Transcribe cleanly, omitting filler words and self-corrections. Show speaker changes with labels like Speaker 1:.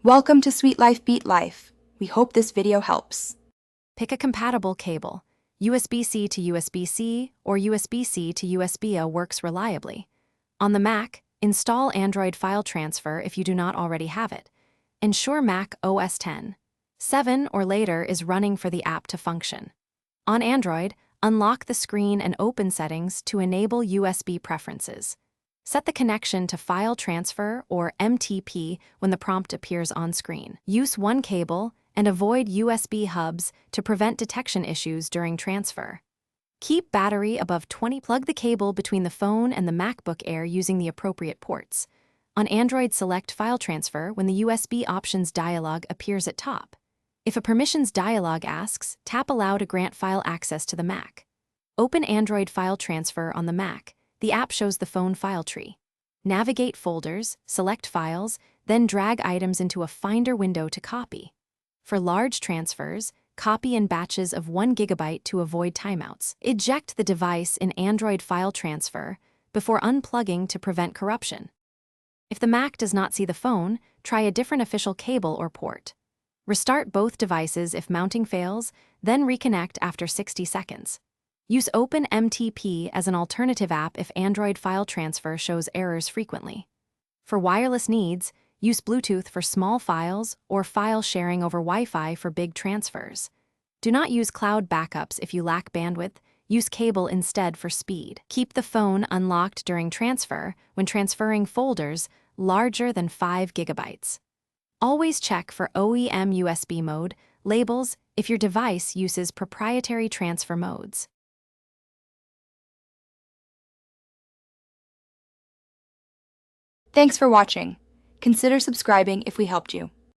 Speaker 1: Welcome to Sweet Life Beat Life. We hope this video helps.
Speaker 2: Pick a compatible cable. USB-C to USB-C or USB-C to USB-A works reliably. On the Mac, install Android File Transfer if you do not already have it. Ensure Mac OS X, 7 or later is running for the app to function. On Android, unlock the screen and open Settings to enable USB preferences. Set the connection to File Transfer or MTP when the prompt appears on screen. Use one cable and avoid USB hubs to prevent detection issues during transfer. Keep battery above 20. Plug the cable between the phone and the MacBook Air using the appropriate ports. On Android, select File Transfer when the USB options dialog appears at top. If a permissions dialog asks, tap Allow to grant file access to the Mac. Open Android File Transfer on the Mac. The app shows the phone file tree. Navigate folders, select files, then drag items into a Finder window to copy. For large transfers, copy in batches of 1 GB to avoid timeouts. Eject the device in Android File Transfer before unplugging to prevent corruption. If the Mac does not see the phone, try a different official cable or port. Restart both devices if mounting fails, then reconnect after 60 seconds. Use OpenMTP as an alternative app if Android File Transfer shows errors frequently. For wireless needs, use Bluetooth for small files or file sharing over Wi-Fi for big transfers. Do not use cloud backups if you lack bandwidth. Use cable instead for speed. Keep the phone unlocked during transfer when transferring folders larger than 5 GB. Always check for OEM USB mode labels if your device uses proprietary transfer modes.
Speaker 1: Thanks for watching. Consider subscribing if we helped you.